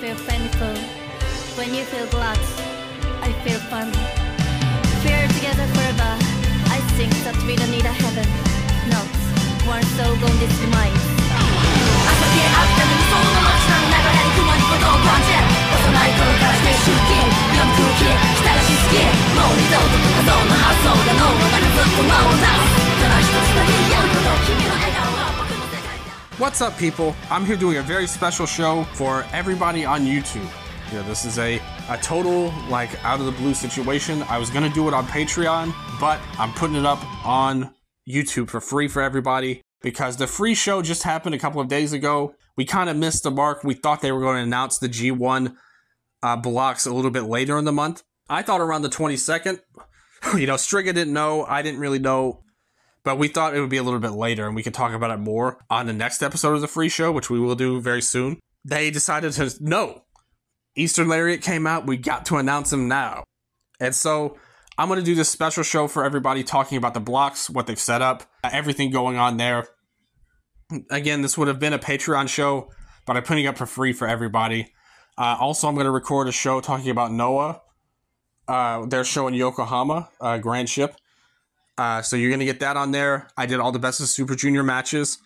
feel painful. When you feel glad, I feel fun. We're together forever. I think that we don't need a heaven. Not one soul on this demise. 朝消えあったのにその街の流れに雲に鼓動を感じる。幼い頃からして出勤読む空気来たらし好き。もう二度と不可能な発想が脳の中ずっと回す。ただ一つだけ言えること君の笑顔は僕の世界だ。 What's up, people? I'm here doing a very special show for everybody on YouTube. You know, this is a total, like, out of the blue situation. I was gonna do it on Patreon, but I'm putting it up on YouTube for free for everybody because the free show just happened a couple of days ago. We kind of missed the mark. We thought they were going to announce the G1 blocks a little bit later in the month. I thought around the 22nd. You know, Striga didn't know. I didn't really know. But we thought it would be a little bit later, and we could talk about it more on the next episode of the free show, which we will do very soon. They decided to, no. Eastern Lariat came out. We got to announce them now. And so I'm going to do this special show for everybody talking about the blocks, what they've set up, everything going on there. Again, this would have been a Patreon show, but I'm putting it up for free for everybody. Also, I'm going to record a show talking about Noah. Their show in Yokohama, Grand Ship. So you're going to get that on there. I did all the Best of Super Junior matches.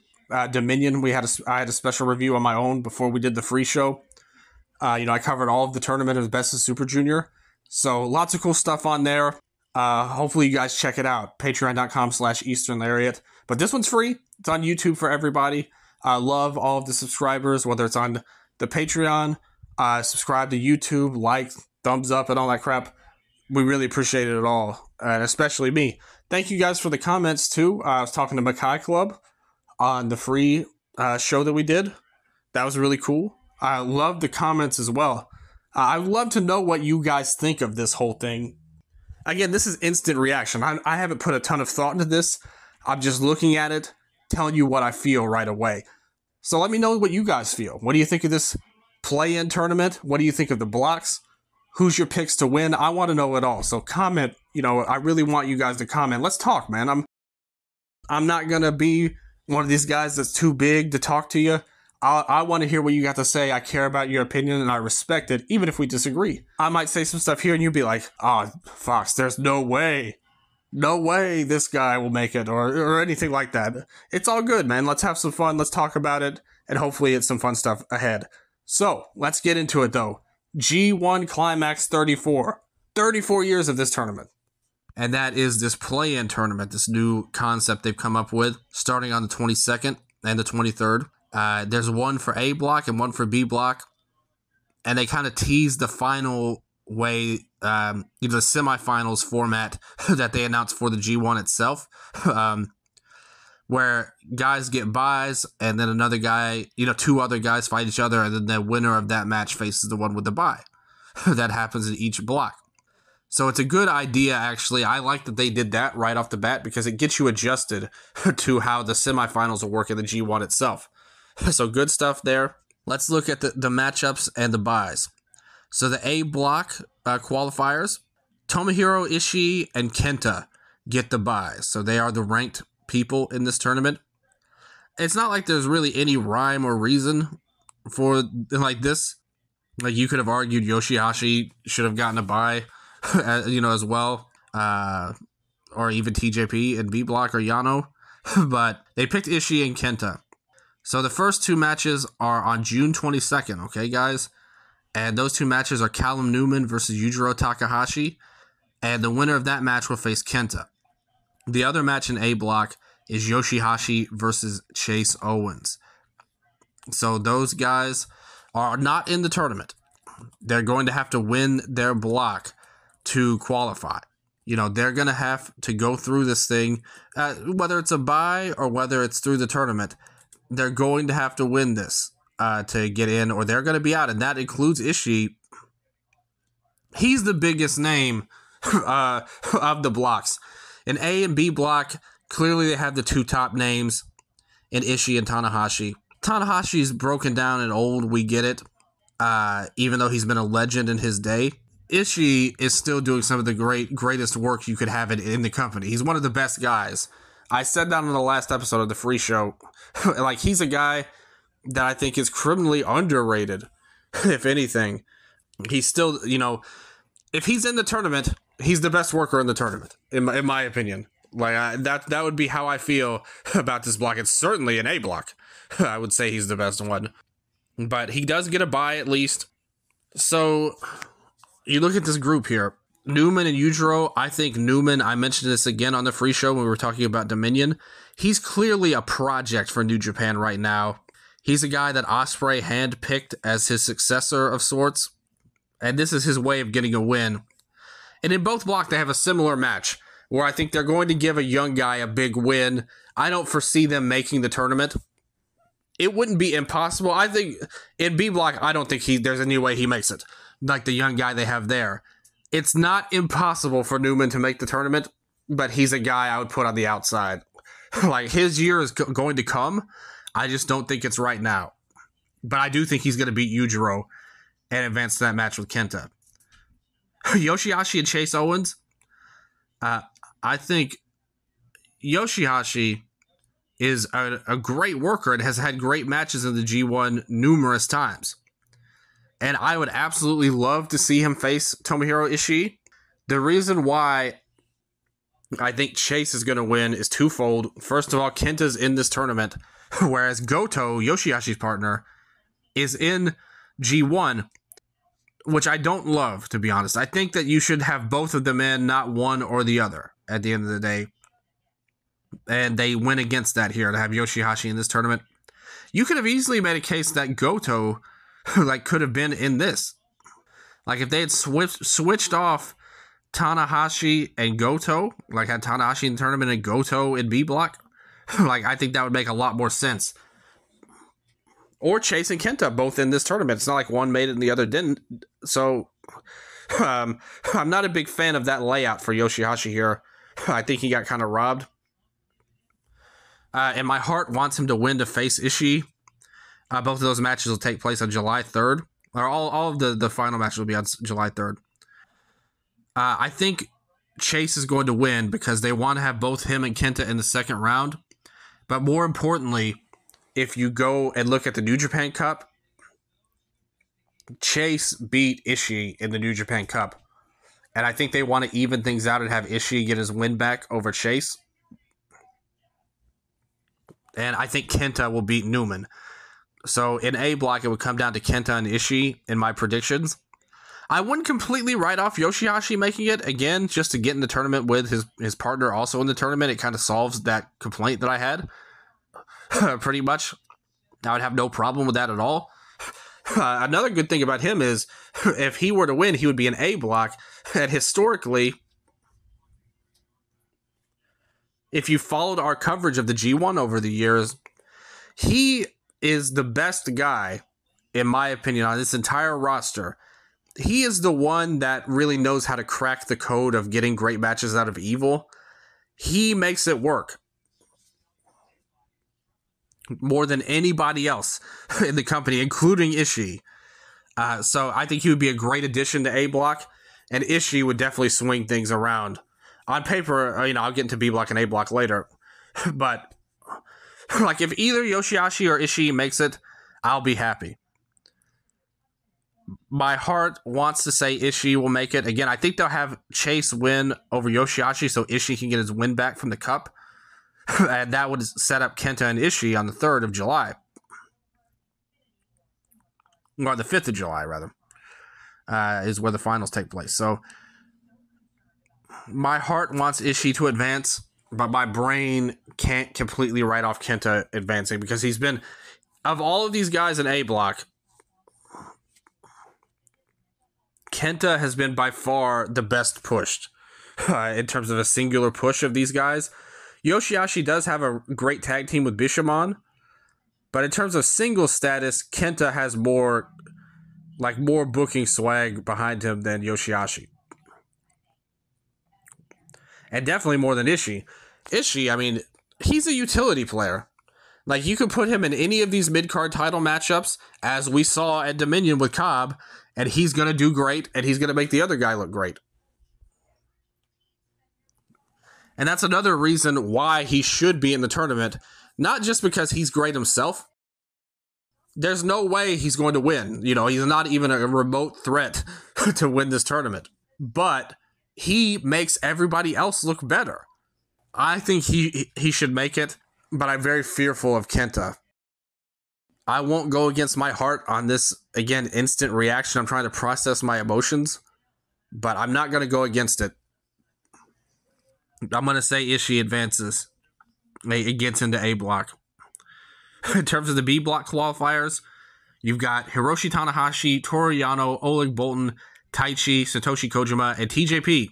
Dominion, I had a special review on my own before we did the free show. You know, I covered all of the tournament of Best of Super Junior. So lots of cool stuff on there. Hopefully you guys check it out. Patreon.com/Eastern Lariat. But this one's free. It's on YouTube for everybody. I love all of the subscribers, whether it's on the Patreon, subscribe to YouTube, like, thumbs up, and all that crap. We really appreciate it all, and especially me. Thank you guys for the comments, too. I was talking to Makai Club on the free show that we did. That was really cool. I love the comments as well. I'd love to know what you guys think of this whole thing. Again, this is instant reaction. I haven't put a ton of thought into this. I'm just looking at it, telling you what I feel right away. So let me know what you guys feel. What do you think of this play-in tournament? What do you think of the blocks? Who's your picks to win? I want to know it all. So comment. You know, I really want you guys to comment. Let's talk, man. I'm not going to be one of these guys that's too big to talk to you. I want to hear what you got to say. I care about your opinion and I respect it, even if we disagree. I might say some stuff here and you'll be like, oh, Fox, there's no way this guy will make it or anything like that. It's all good, man. Let's have some fun. Let's talk about it. And hopefully it's some fun stuff ahead. So let's get into it, though. G1 Climax 34. 34 years of this tournament. And that is this play-in tournament, this new concept they've come up with, starting on the 22nd and the 23rd. There's one for A block and one for B block. And they kind of tease the final way, the semifinals format that they announced for the G1 itself. Where guys get buys and then another guy, two other guys fight each other and then the winner of that match faces the one with the buy. That happens in each block. So it's a good idea, actually. I like that they did that right off the bat because it gets you adjusted to how the semifinals will work in the G1 itself. So good stuff there. Let's look at the matchups and the buys. So the A block qualifiers, Tomohiro Ishii and Kenta get the buys. So they are the ranked people in this tournament. It's not like there's really any rhyme or reason for like this. Like you could have argued Yoshihashi should have gotten a bye, as well, or even TJP and B block or Yano, but they picked Ishii and Kenta. So the first two matches are on June 22nd, okay, guys? And those two matches are Callum Newman versus Yujiro Takahashi, and the winner of that match will face Kenta. The other match in A block is Yoshihashi versus Chase Owens. So those guys are not in the tournament. They're going to have to win their block to qualify. They're going to have to go through this thing, whether it's a bye or whether it's through the tournament. They're going to have to win this to get in, or they're going to be out, and that includes Ishii. He's the biggest name of the blocks. In A and B block, clearly they have the two top names in Ishii and Tanahashi. Tanahashi's broken down and old, we get it, even though he's been a legend in his day. Ishii is still doing some of the greatest work you could have in the company. He's one of the best guys. I said that on the last episode of the free show. Like, he's a guy that I think is criminally underrated if anything, he's still, if he's in the tournament, he's the best worker in the tournament, in my opinion. Like that would be how I feel about this block. It's certainly an A block. I would say he's the best one, but he does get a bye at least. So you look at this group here, Newman and Yujiro. I think Newman, I mentioned this again on the free show when we were talking about Dominion. He's clearly a project for New Japan right now. He's a guy that Ospreay handpicked as his successor of sorts, and this is his way of getting a win. And in both blocks, they have a similar match where I think they're going to give a young guy a big win. I don't foresee them making the tournament. It wouldn't be impossible. I think in B block, I don't think there's any way he makes it. Like the young guy they have there. It's not impossible for Newman to make the tournament, but he's a guy I would put on the outside. Like his year is going to come. I just don't think it's right now. But I do think he's going to beat Yujiro and advance to that match with Kenta. Yoshihashi and Chase Owens. I think Yoshihashi is a great worker and has had great matches in the G1 numerous times. And I would absolutely love to see him face Tomohiro Ishii. The reason why I think Chase is going to win is twofold. First of all, Kenta's in this tournament, whereas Goto, Yoshihashi's partner, is in G1, which I don't love, to be honest. I think that you should have both of them in, not one or the other, at the end of the day. And they went against that here to have Yoshihashi in this tournament. You could have easily made a case that Goto could have been in this. Like if they had switched off Tanahashi and Goto, like had Tanahashi in the tournament and Goto in B block, I think that would make a lot more sense. Or Chase and Kenta both in this tournament. It's not like one made it and the other didn't. So I'm not a big fan of that layout for Yoshihashi here. I think he got kind of robbed. And my heart wants him to win to face Ishii. Both of those matches will take place on July 3rd. Or all of the final matches will be on July 3rd. I think Chase is going to win because they want to have both him and Kenta in the second round. But more importantly, if you go and look at the New Japan Cup, Chase beat Ishii in the New Japan Cup. And I think they want to even things out and have Ishii get his win back over Chase. And I think Kenta will beat Newman. So in A block, it would come down to Kenta and Ishii in my predictions. I wouldn't completely write off Yoshihashi making it. Again, just to get in the tournament with his partner also in the tournament, it kind of solves that complaint that I had. Pretty much. I would have no problem with that at all. Another good thing about him is if he were to win, he would be an A block. And historically, if you followed our coverage of the G1 over the years, he is the best guy, in my opinion, on this entire roster. He is the one that really knows how to crack the code of getting great matches out of Evil. He makes it work more than anybody else in the company, including Ishii. So I think he would be a great addition to A block, and Ishii would definitely swing things around. On paper, I'll get into B block and A block later, but if either Yoshihashi or Ishii makes it, I'll be happy. My heart wants to say Ishii will make it. Again, I think they'll have Chase win over Yoshihashi so Ishii can get his win back from the cup. And that would set up Kenta and Ishii on the 3rd of July. Or the 5th of July, rather. Is where the finals take place. So, my heart wants Ishii to advance, but my brain can't completely write off Kenta advancing because he's been, of all of these guys in A block, Kenta has been by far the best pushed in terms of a singular push of these guys. Yoshihashi does have a great tag team with Bishamon, but in terms of single status, Kenta has more booking swag behind him than Yoshihashi. And definitely more than Ishii. Ishii, he's a utility player. You could put him in any of these mid-card title matchups, as we saw at Dominion with Cobb, and he's going to do great, and he's going to make the other guy look great. And that's another reason why he should be in the tournament, not just because he's great himself, there's no way he's going to win. You know, he's not even a remote threat to win this tournament. But he makes everybody else look better. I think he should make it, but I'm very fearful of Kenta. I won't go against my heart on this, again, instant reaction. I'm trying to process my emotions, but I'm not going to go against it. I'm going to say Ishii advances. It gets into A block. In terms of the B block qualifiers, you've got Hiroshi Tanahashi, Toru Yano, Oleg Boltin, Taichi, Satoshi Kojima, and TJP.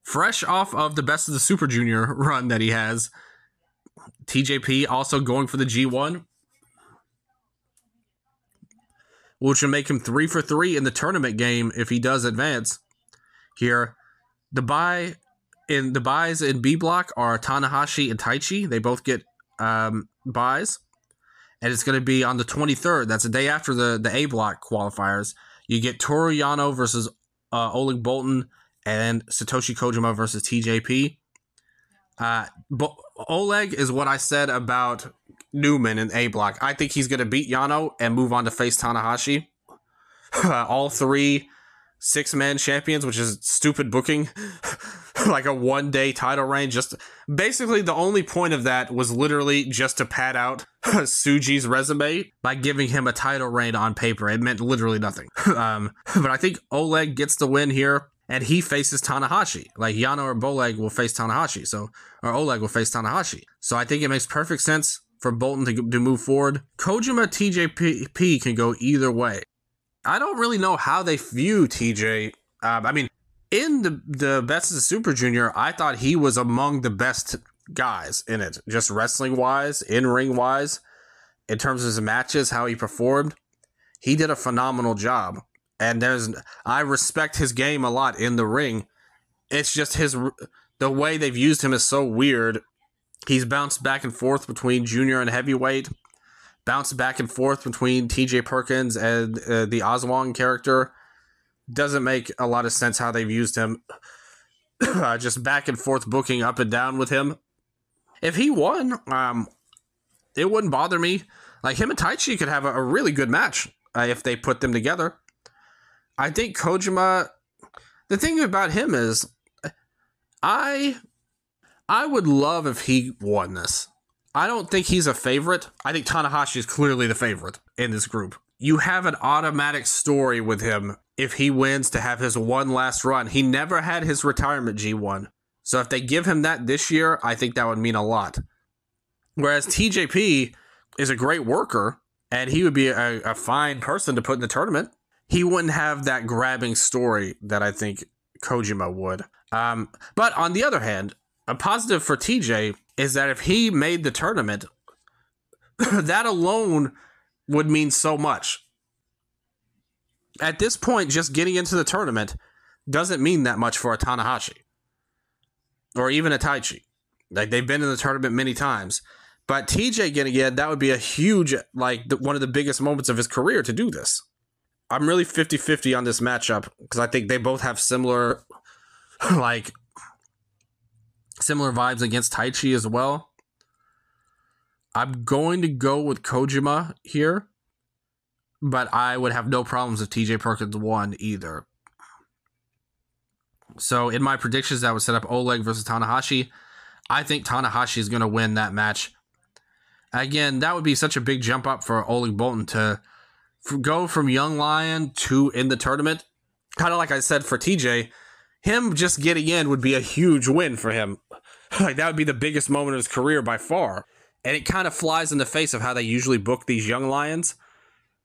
Fresh off of the Best of the Super Junior run that he has, TJP also going for the G1, which will make him 3 for 3 in the tournament game if he does advance. Here, the buys in B block are Tanahashi and Taichi. They both get buys. And it's going to be on the 23rd. That's a day after the A block qualifiers. You get Toru Yano versus Oleg Boltin and Satoshi Kojima versus TJP. Oleg is what I said about Newman in A block. I think he's going to beat Yano and move on to face Tanahashi. All 3 6-man champions, which is stupid booking. Like a 1-day title reign. Just basically the only point of that was literally just to pad out Tsuji's resume by giving him a title reign on paper. It meant literally nothing. But I think Oleg gets the win here, and he faces Tanahashi. Like Yano or Oleg will face Tanahashi, or Oleg will face Tanahashi. So I think it makes perfect sense for Boltin to move forward. Kojima TJP can go either way. I don't really know how they view TJ. I mean, in the Best of the Super Junior, I thought he was among the best guys in it, just wrestling-wise, in-ring-wise, in terms of his matches, how he performed. He did a phenomenal job, and I respect his game a lot in the ring. It's just the way they've used him is so weird. He's bounced back and forth between junior and heavyweight, bounced back and forth between TJ Perkins and the Oswong character. Doesn't make a lot of sense how they've used him. Just back and forth booking up and down with him. If he won, it wouldn't bother me. Like him and Taichi could have a really good match if they put them together. I think Kojima, the thing about him is, I would love if he won this. I don't think he's a favorite. I think Tanahashi is clearly the favorite in this group. You have an automatic story with him if he wins to have his one last run. He never had his retirement G1. So if they give him that this year, I think that would mean a lot. Whereas TJP is a great worker, and he would be a fine person to put in the tournament. He wouldn't have that grabbing story that I think Kojima would. But on the other hand, a positive for TJ is that if he made the tournament, that alone would mean so much. At this point, just getting into the tournament doesn't mean that much for a Tanahashi. Or even a Taichi. Like, they've been in the tournament many times. But TJ getting in, that would be a huge, one of the biggest moments of his career to do this. I'm really 50-50 on this matchup, because I think they both have similar vibes against Taichi as well. I'm going to go with Kojima here, but I would have no problems if TJ Perkins won either. So in my predictions, I would set up Oleg versus Tanahashi. I think Tanahashi is going to win that match. Again, that would be such a big jump up for Oleg Boltin to go from Young Lion to in the tournament. Kind of like I said for TJ, him just getting in would be a huge win for him. Like, that would be the biggest moment of his career by far. And it kind of flies in the face of how they usually book these Young Lions.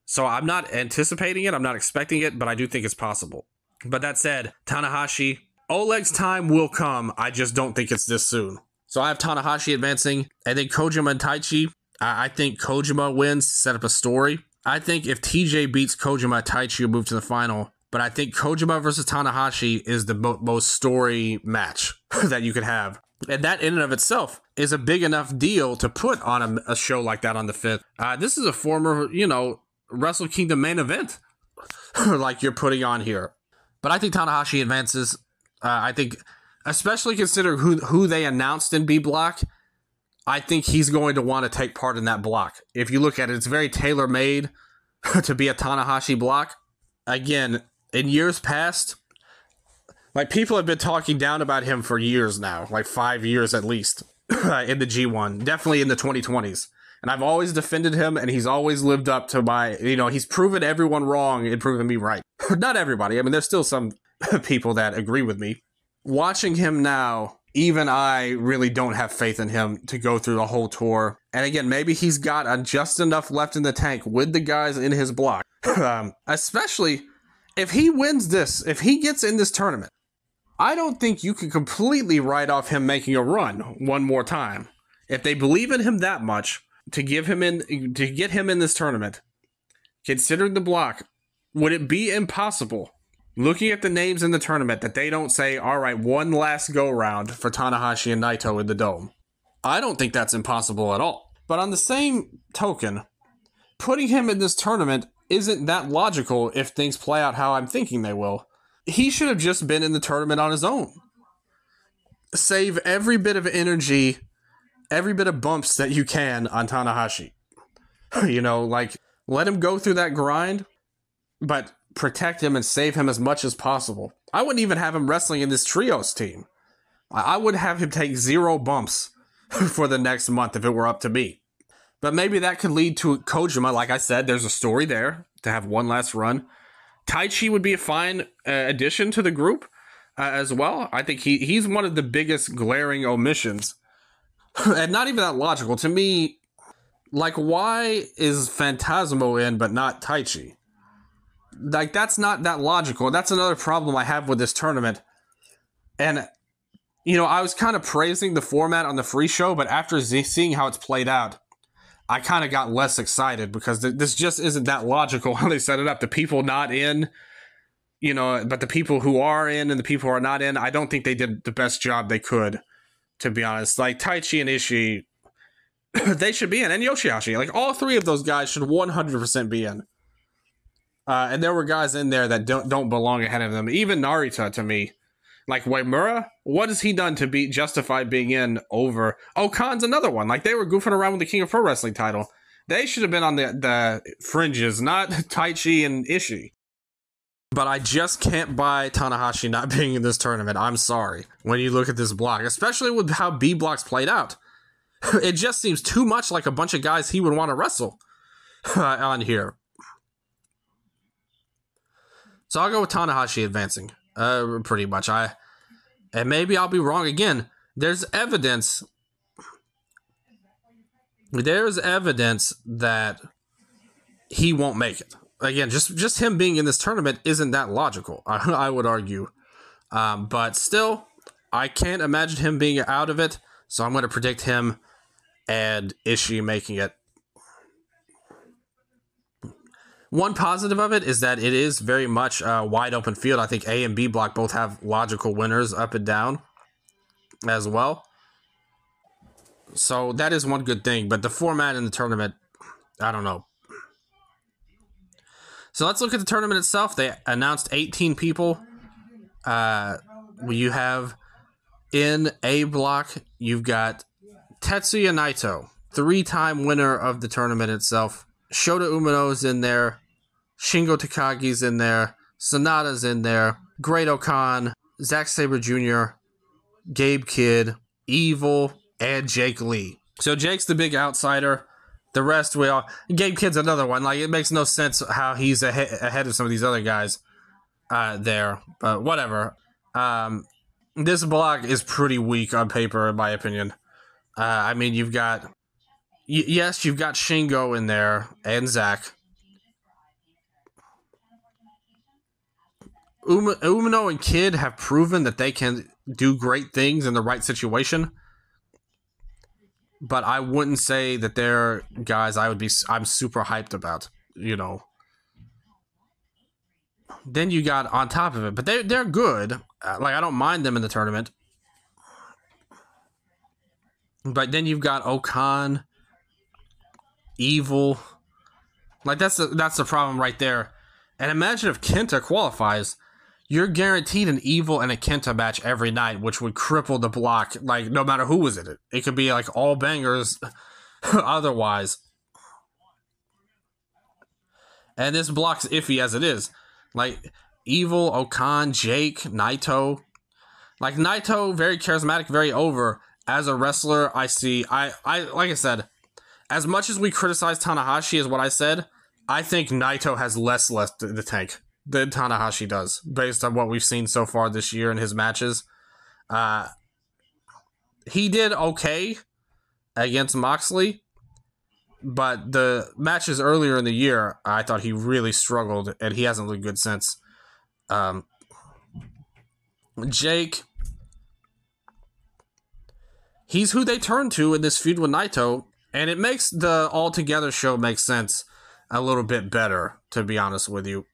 So I'm not anticipating it. I'm not expecting it, but I do think it's possible. But that said, Tanahashi, Oleg's time will come. I just don't think it's this soon. So I have Tanahashi advancing. I think Kojima and Taichi. I think Kojima wins to set up a story. I think if TJ beats Kojima, Taichi will move to the final. But I think Kojima versus Tanahashi is the most story match that you could have. And that in and of itself is a big enough deal to put on a show like that on the 5th. This is a former, Wrestle Kingdom main event like you're putting on here. But I think Tanahashi advances. I think, especially considering who they announced in B Block, I think he's going to want to take part in that block. If you look at it, it's very tailor-made to be a Tanahashi block. Again, in years past, like, people have been talking down about him for years now, like 5 years at least, in the G1, definitely in the 2020s. And I've always defended him, and he's always lived up to my, he's proven everyone wrong and proven me right. Not everybody. I mean, there's still some people that agree with me. Watching him now, even I really don't have faith in him to go through the whole tour. And again, maybe he's got just enough left in the tank with the guys in his block. Especially if he wins this, if he gets in this tournament, I don't think you can completely write off him making a run one more time. If they believe in him that much, to get him in this tournament, considering the block, would it be impossible, looking at the names in the tournament, that they don't say, all right, one last go round for Tanahashi and Naito in the Dome? I don't think that's impossible at all. But on the same token, putting him in this tournament isn't that logical if things play out how I'm thinking they will. He should have just been in the tournament on his own. Save every bit of energy, every bit of bumps that you can on Tanahashi. Let him go through that grind, but protect him and save him as much as possible. I wouldn't even have him wrestling in this trios team. I would have him take 0 bumps for the next month if it were up to me. But maybe that could lead to Kojima. Like I said, there's a story there to have one last run. Taichi would be a fine addition to the group as well. I think he's one of the biggest glaring omissions. And not even that logical. To me, like, why is Phantasmo in but not Taichi? Like, that's not that logical. That's another problem I have with this tournament. And, I was kind of praising the format on the free show, but after seeing how it's played out, I kind of got less excited because this just isn't that logical how they set it up. The people not in, but the people who are in and the people who are not in, I don't think they did the best job they could, to be honest. Like, Taichi and Ishii, they should be in, and Yoshihashi. Like, all 3 of those guys should 100% be in. And there were guys in there that don't belong ahead of them. Even Narita, to me. Like, Waimura, what has he done to be justified being in over... Khan's another one. Like, they were goofing around with the King of Pro Wrestling title. They should have been on the fringes, not Taichi and Ishii. But I just can't buy Tanahashi not being in this tournament. I'm sorry. When you look at this block, especially with how B blocks played out, it just seems too much like a bunch of guys he would want to wrestle on here. So I'll go with Tanahashi advancing. Pretty much. And maybe I'll be wrong again. There's evidence that he won't make it. Again, just him being in this tournament isn't that logical, I would argue. But still, I can't imagine him being out of it, so I'm going to predict him and Ishii making it. One positive of it is that it is very much a wide open field. I think A and B block both have logical winners up and down as well. So that is one good thing. But the format in the tournament, I don't know. So let's look at the tournament itself. They announced 18 people. You have in A block, you've got Tetsuya Naito, 3-time winner of the tournament itself. Shota Umino's in there. Shingo Takagi's in there. Sonata's in there. Great Khan, Zack Sabre Jr., Gabe Kidd, Evil, and Jake Lee. So Jake's the big outsider. The rest, Gabe Kidd's another one. Like, it makes no sense how he's ahead of some of these other guys there. But whatever. This block is pretty weak on paper, in my opinion. I mean, you've got... Yes, you've got Shingo in there, and Zack. Umino and Kidd have proven that they can do great things in the right situation. But I wouldn't say that they're guys I'm super hyped about, Then you got on top of it, but they're good. Like, I don't mind them in the tournament. But then you've got Okan, Evil. Like, that's the problem right there. And imagine if Kenta qualifies. you're guaranteed an Evil and a Kenta match every night, which would cripple the block, like, no matter who was in it. It could be, like, all bangers otherwise. And this block's iffy as it is. Like, Evil, Okan, Jake, Naito. Like, Naito, very charismatic, very over. As a wrestler, I like I said, as much as we criticize Tanahashi, is what I said, I think Naito has less left in the tank than Tanahashi does, based on what we've seen so far this year in his matches. He did okay against Moxley, but the matches earlier in the year, I thought he really struggled, and he hasn't looked good since. Jake, he's who they turn to in this feud with Naito, and it makes the All Together show make sense a little bit better, to be honest with you.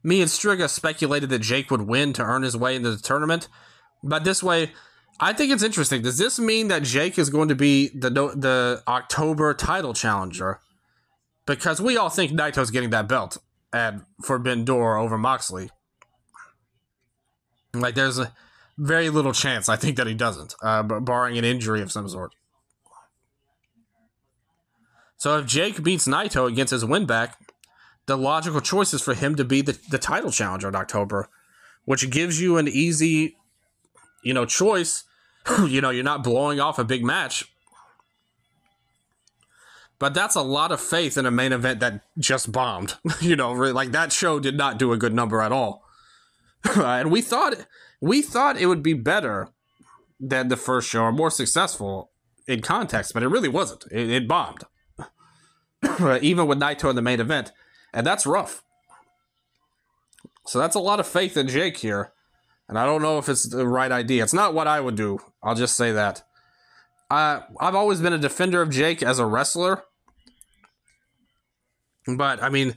Me and Striga speculated that Jake would win to earn his way into the tournament, but this way, I think it's interesting. Does this mean that Jake is going to be the October title challenger? Because we all think Naito's getting that belt at Forbidden Door over Moxley. Like, there's a very little chance, I think, that he doesn't, barring an injury of some sort. So if Jake beats Naito and gets his win back, the logical choice is for him to be the title challenger in October, which gives you an easy, choice. You're not blowing off a big match. But that's a lot of faith in a main event that just bombed. Like, that show did not do a good number at all. And we thought it would be better than the first show, or more successful in context, but it really wasn't. It bombed. Even with Naito in the main event. And that's rough. So that's a lot of faith in Jake here. And I don't know if it's the right idea. It's not what I would do. I'll just say that. I've always been a defender of Jake as a wrestler. But, I mean,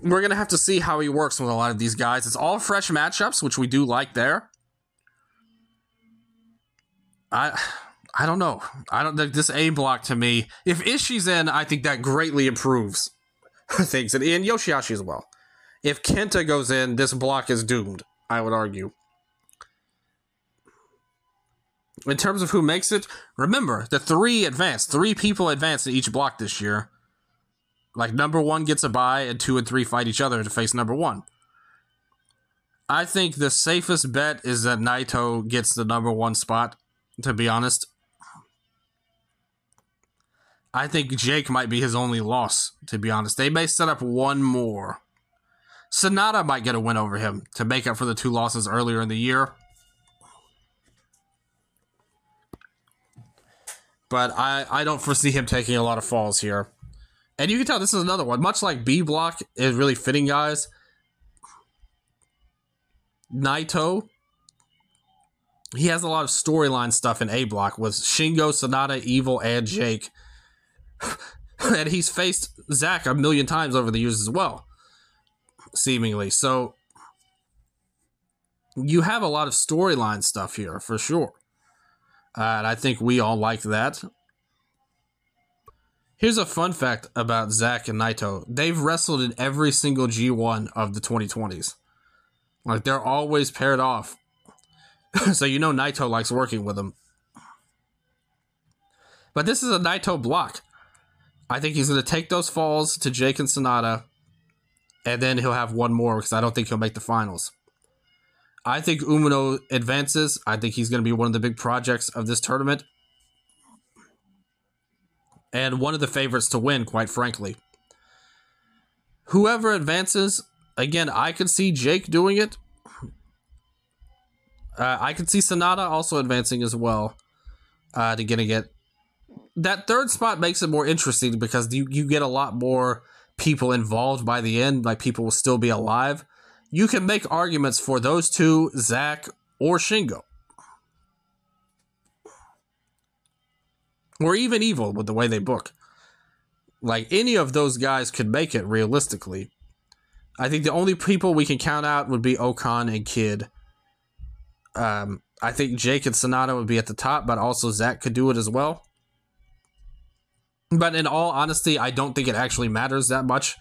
we're going to have to see how he works with a lot of these guys. It's all fresh matchups, which we do like there. I don't know. I don't think this A block, to me, if Ishii's in, I think that greatly improves things. And Yoshihashi as well. If Kenta goes in, this block is doomed, I would argue. In terms of who makes it, remember, the three people advance in each block this year. Like, number 1 gets a bye, and 2 and 3 fight each other to face number 1. I think the safest bet is that Naito gets the number 1 spot, to be honest. I think Jake might be his only loss, to be honest. They may set up one more. Sonata might get a win over him to make up for the 2 losses earlier in the year. But I don't foresee him taking a lot of falls here. And you can tell this is another one. Much like B block is really fitting guys. Naito, he has a lot of storyline stuff in A block with Shingo, Sonata, Evil, and Jake. And he's faced Zack a million times over the years as well, seemingly. So you have a lot of storyline stuff here, for sure. And I think we all like that. Here's a fun fact about Zack and Naito. They've wrestled in every single G1 of the 2020s. Like, they're always paired off. So Naito likes working with them. But this is a Naito block. I think he's going to take those falls to Jake and Sonata, and then he'll have one more, because I don't think he'll make the finals. I think Umino advances. I think he's going to be one of the big projects of this tournament. And one of the favorites to win, quite frankly. Whoever advances, again, I could see Jake doing it. I could see Sonata also advancing as well. To get that third spot makes it more interesting, because you get a lot more people involved by the end. Like, people will still be alive. You can make arguments for those two, Zack or Shingo. Or even Evil, with the way they book. Like, any of those guys could make it, realistically. I think the only people we can count out would be Okan and Kid. I think Jake and Sonata would be at the top, but also Zack could do it as well. But in all honesty, I don't think it actually matters that much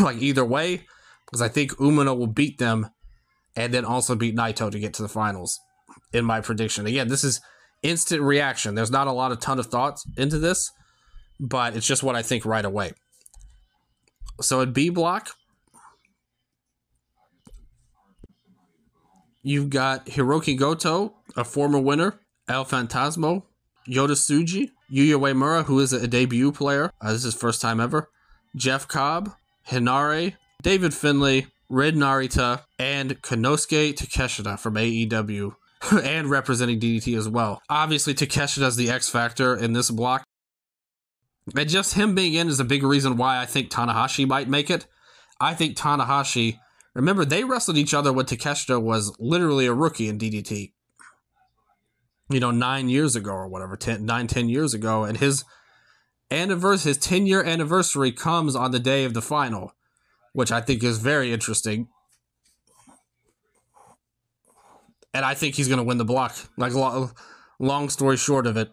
like either way, because I think Umino will beat them and then also beat Naito to get to the finals, in my prediction. Again, this is instant reaction. There's not a ton of thoughts into this, but it's just what I think right away. So at B block, you've got Hiroki Goto, a former winner, El Phantasmo, Yota Tsuji, Yuya Uemura, who is a debut player. This is his first time ever. Jeff Cobb, Hinare, David Finlay, Red Narita, and Konosuke Takeshita from AEW, and representing DDT as well. Obviously, Takeshita's the X factor in this block. And just him being in is a big reason why I think Tanahashi might make it. I think Tanahashi, remember, they wrestled each other when Takeshita was literally a rookie in DDT. 9 years ago or whatever, 10 years ago. And his 10-year anniversary comes on the day of the final, which I think is very interesting. And I think he's going to win the block. Like, long story short of it.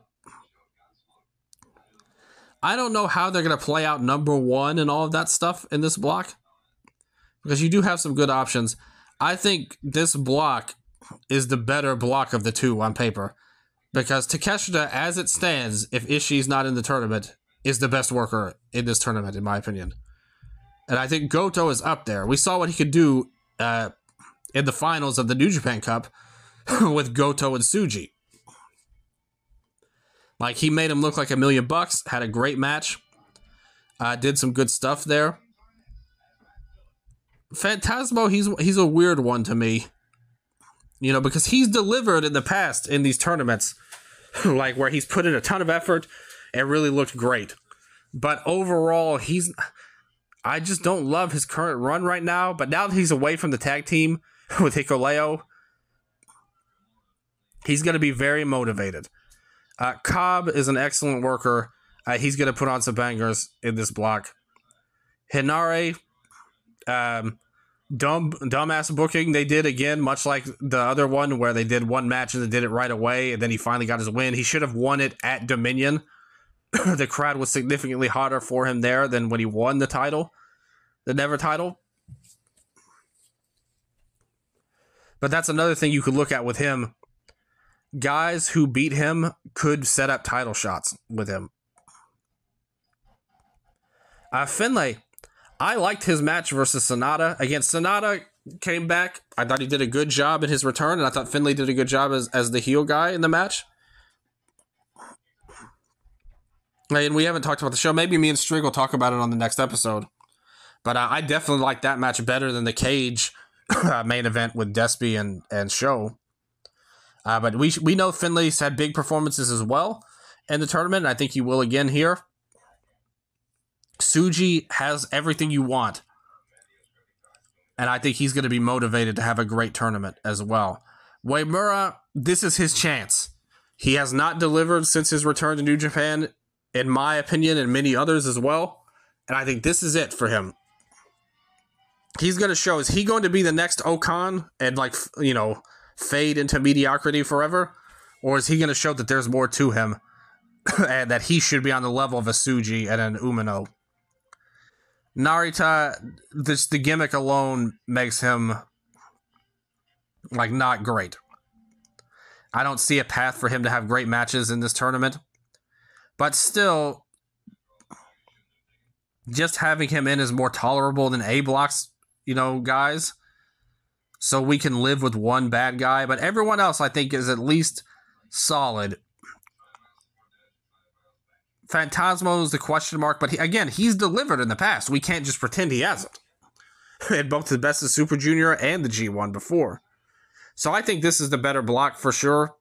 I don't know how they're going to play out number one and all of that stuff in this block, because you do have some good options. I think this block is the better block of the two on paper, because Takeshita, as it stands, if Ishii's not in the tournament, is the best worker in this tournament, in my opinion. And I think Goto is up there. We saw what he could do in the finals of the New Japan Cup with Goto and Tsuji. Like, he made him look like $1 million, had a great match, did some good stuff there. Phantasmo, he's a weird one to me, because he's delivered in the past in these tournaments, like where he's put in a ton of effort and really looked great. But overall, I just don't love his current run right now. But now that he's away from the tag team with Hikuleo, he's going to be very motivated. Cobb is an excellent worker. He's going to put on some bangers in this block. Hinare, dumbass booking they did again, much like the other one where they did one match and they did it right away, and then he finally got his win. He should have won it at Dominion. The crowd was significantly hotter for him there than when he won the title, the Never title. But that's another thing you could look at with him. Guys who beat him could set up title shots with him. Finlay, I liked his match versus Sonata. Again, Sonata came back. I thought he did a good job in his return, and I thought Finlay did a good job as the heel guy in the match. And we haven't talked about the show. Maybe me and Strig will talk about it on the next episode. But I definitely like that match better than the Cage main event with Despy and Show. But we know Finlay's had big performances as well in the tournament, and I think he will again here. Tsuji has everything you want, and I think he's going to be motivated to have a great tournament as well. Uemura, this is his chance. He has not delivered since his return to New Japan, in my opinion, and many others as well, and I think this is it for him. He's going to show, is he going to be the next Okan and, fade into mediocrity forever? Or is he going to show that there's more to him and that he should be on the level of a Tsuji and an Umino? Narita, the gimmick alone makes him, not great. I don't see a path for him to have great matches in this tournament. But still, just having him in is more tolerable than A blocks, guys. So we can live with one bad guy. But everyone else, I think, is at least solid. Phantasmo is the question mark. But he's delivered in the past. We can't just pretend he hasn't. In both the Best of Super Junior and the G1 before. So I think this is the better block for sure.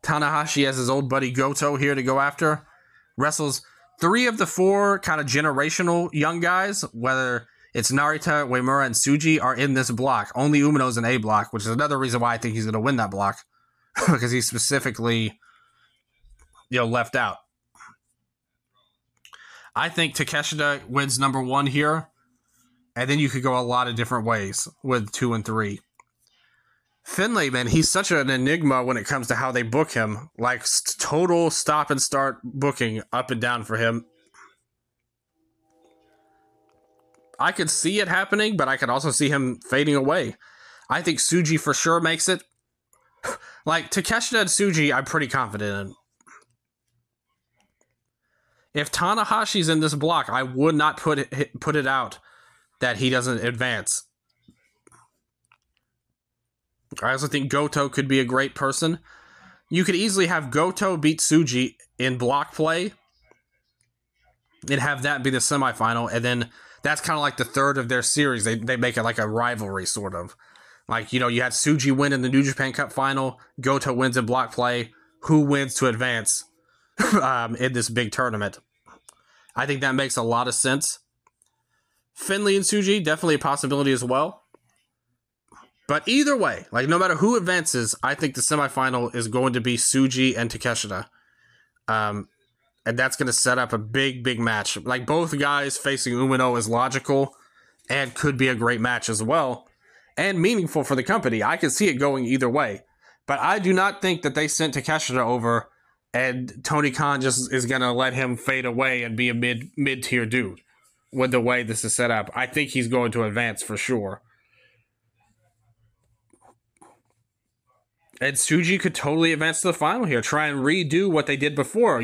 Tanahashi has his old buddy Goto here to go after. Wrestles 3 of the 4 kind of generational young guys, whether it's Narita, Uemura, and Tsuji, are in this block. Only Umino's in A block, which is another reason why I think he's going to win that block. Because he's specifically, left out. I think Takeshita wins number 1 here. And then you could go a lot of different ways with 2 and 3. Finlay, man, he's such an enigma when it comes to how they book him. Total stop and start booking up and down for him. I could see it happening, but I could also see him fading away. I think Tsuji for sure makes it. Like, Takeshita and Tsuji, I'm pretty confident in. If Tanahashi's in this block, I would not put it out that he doesn't advance. I also think Goto could be a great person. You could easily have Goto beat Tsuji in block play and have that be the semifinal, and then that's kind of like the third of their series. They make it like a rivalry, sort of. Like, you had Tsuji win in the New Japan Cup final, Goto wins in block play. Who wins to advance in this big tournament? I think that makes a lot of sense. Finley and Tsuji, definitely a possibility as well. But either way, like, no matter who advances, I think the semifinal is going to be Tsuji and Takeshita. And that's going to set up a big, big match. Like, both guys facing Umino is logical and could be a great match as well. And meaningful for the company. I can see it going either way. But I do not think that they sent Takeshita over and Tony Khan just is going to let him fade away and be a mid-tier dude with the way this is set up. I think he's going to advance for sure. And Tsuji could totally advance to the final here. Try and redo what they did before.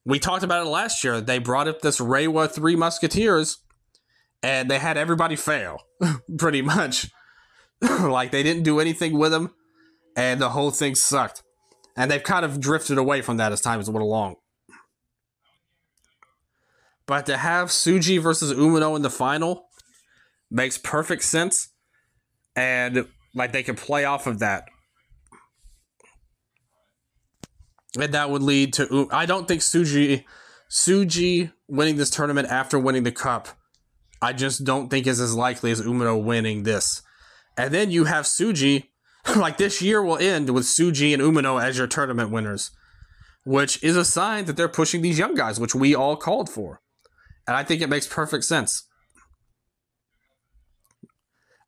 We talked about it last year. They brought up this Reiwa Three Musketeers, and they had everybody fail, pretty much. Like, they didn't do anything with them, and the whole thing sucked. And they've kind of drifted away from that as time has went along. But to have Tsuji versus Umino in the final makes perfect sense. And, like, they can play off of that. And that would lead to... I don't think Tsuji winning this tournament after winning the cup, I just don't think is as likely as Umino winning this. And then you have Tsuji... Like, this year will end with Tsuji and Umino as your tournament winners, which is a sign that they're pushing these young guys, which we all called for. And I think it makes perfect sense.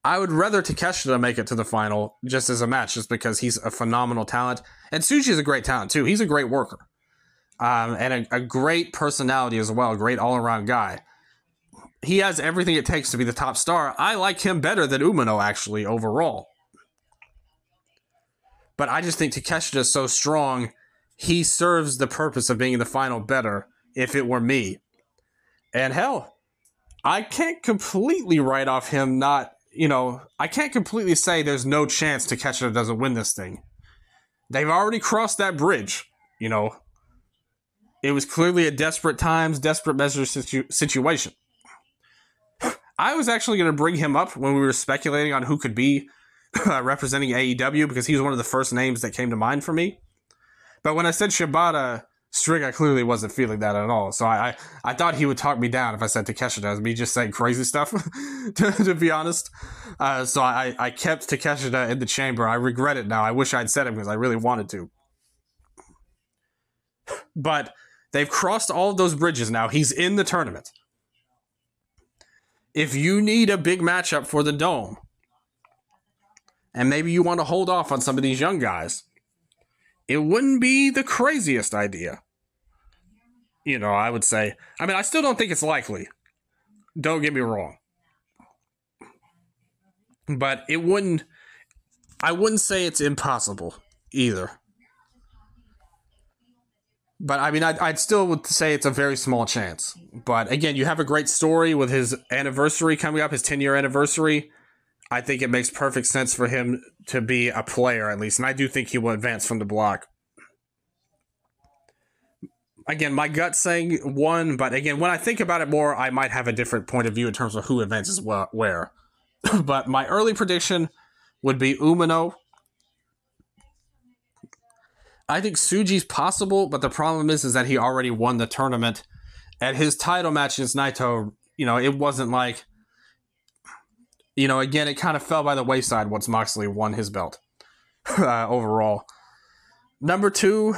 I would rather Takeshita make it to the final just as a match, just because he's a phenomenal talent. And Tsuji is a great talent, too. He's a great worker. And a great personality as well. A great all-around guy. He has everything it takes to be the top star. I like him better than Umino, actually, overall. But I just think Takeshita is so strong, he serves the purpose of being in the final better if it were me. And hell, I can't completely write off him not, I can't completely say there's no chance Takeshita doesn't win this thing. They've already crossed that bridge, It was clearly a desperate times, desperate measures situation. I was actually going to bring him up when we were speculating on who could be representing AEW, because he was one of the first names that came to mind for me. But when I said Shibata, Striga clearly wasn't feeling that at all. So I thought he would talk me down if I said Takeshita, as me just saying crazy stuff, to be honest. So I kept Takeshita in the chamber. I regret it now. I wish I'd said him because I really wanted to. But they've crossed all of those bridges now. He's in the tournament. If you need a big matchup for the Dome, and maybe you want to hold off on some of these young guys, it wouldn't be the craziest idea. I would say. I mean, I still don't think it's likely. Don't get me wrong. But I wouldn't say it's impossible either. But I mean, I'd still would say it's a very small chance. But again, you have a great story with his anniversary coming up, his 10-year anniversary. I think it makes perfect sense for him to be a player, at least. And I do think he will advance from the block. Again, my gut's saying one, but again, when I think about it more, I might have a different point of view in terms of who advances where. But my early prediction would be Umino. I think Tsuji's possible, but the problem is that he already won the tournament. At his title match against Naito, it wasn't like... again, it kind of fell by the wayside once Moxley won his belt overall. Number 2,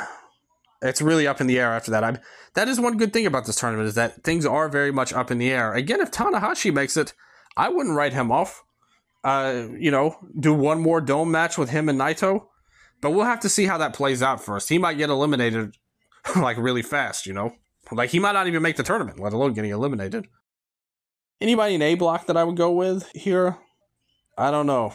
it's really up in the air after that. That is one good thing about this tournament, is that things are very much up in the air. Again, if Tanahashi makes it, I wouldn't write him off. Do one more Dome match with him and Naito. But we'll have to see how that plays out first. He might get eliminated like really fast, Like, he might not even make the tournament, let alone getting eliminated. Anybody in A block that I would go with here? I don't know.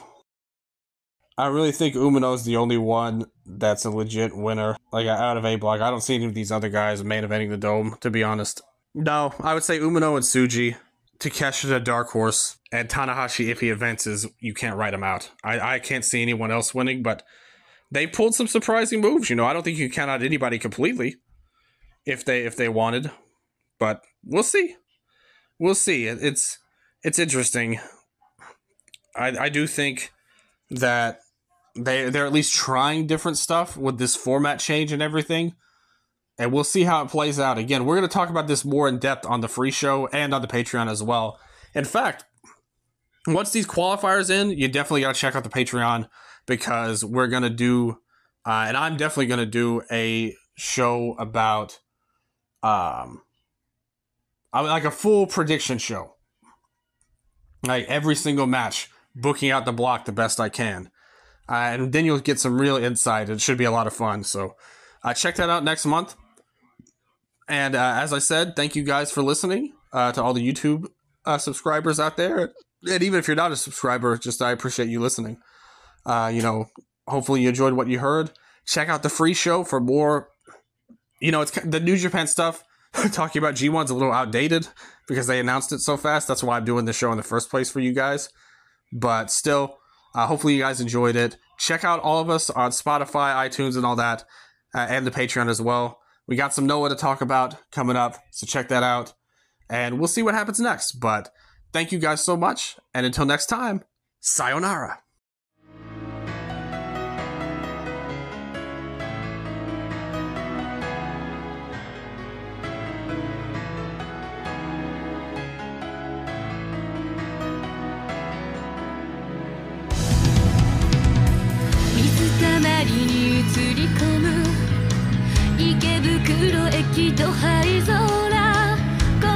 I really think Umino's the only one that's a legit winner. Like, out of A block, I don't see any of these other guys main eventing the Dome, to be honest. No, I would say Umino and Tsuji. Takeshita, Dark Horse, and Tanahashi, if he advances, you can't write him out. I can't see anyone else winning, but they pulled some surprising moves. You know, I don't think you can count out anybody completely if they wanted, but we'll see. We'll see. It's interesting. I do think that they're at least trying different stuff with this format change and everything. And we'll see how it plays out. Again, we're going to talk about this more in depth on the free show and on the Patreon as well. In fact, once these qualifiers in, you definitely got to check out the Patreon, because we're going to do, and I'm definitely going to do a show about, like a full prediction show. Like every single match, booking out the block the best I can. And then you'll get some real insight. It should be a lot of fun. So check that out next month. And as I said, thank you guys for listening to all the YouTube subscribers out there. And even if you're not a subscriber, just I appreciate you listening. Hopefully you enjoyed what you heard. Check out the free show for more. It's the New Japan stuff. Talking about G1's a little outdated because they announced it so fast. That's why I'm doing this show in the first place for you guys. But still, hopefully you guys enjoyed it. Check out all of us on Spotify, iTunes, and all that, and the Patreon as well. We got some Noah to talk about coming up, so check that out. And we'll see what happens next. But thank you guys so much. And until next time, sayonara. 駅と灰空心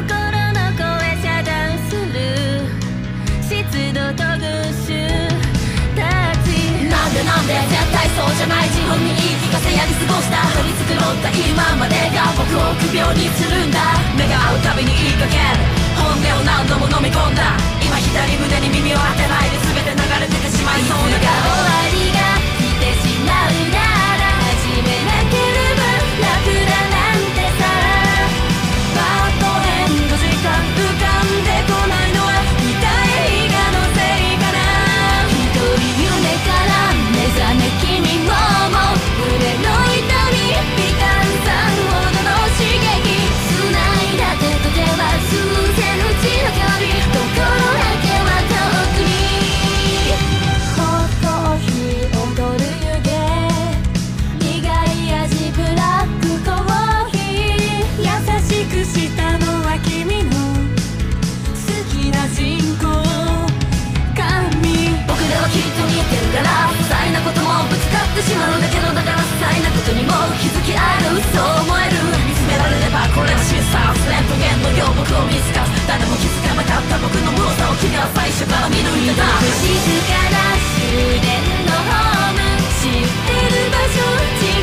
の声遮断する湿度と群衆たちなんで絶対そうじゃない自分に言い聞かせやり過ごした取り繕った今までが僕を臆病にするんだ目が合うたびに言いかける本音を何度も飲み込んだ今左胸に耳を当てないで全て流れ出てしまいそうだが終わりが来てしまうなら始めなければ楽だなんてさバッドエンド時間浮かんでこないのは見た映画のせいかな一人夢から目覚め君も胸の痛み微炭酸ほどの刺激繋いだ手と手は数千の地の距離心だけは遠くにホットコーヒー踊る湯気苦い味ブラックコーヒー優しくしたのは君の好きな人工髪僕らはきっと似てるから些細なこともぶつかってしまうだけどだから些細なことにも気づきあるそう思える見つめられればこれは真相レントゲンのよう僕を見透かす誰も気づかなかった僕の無さを君は最初から見抜いてた静かな終電のホーム知ってる場所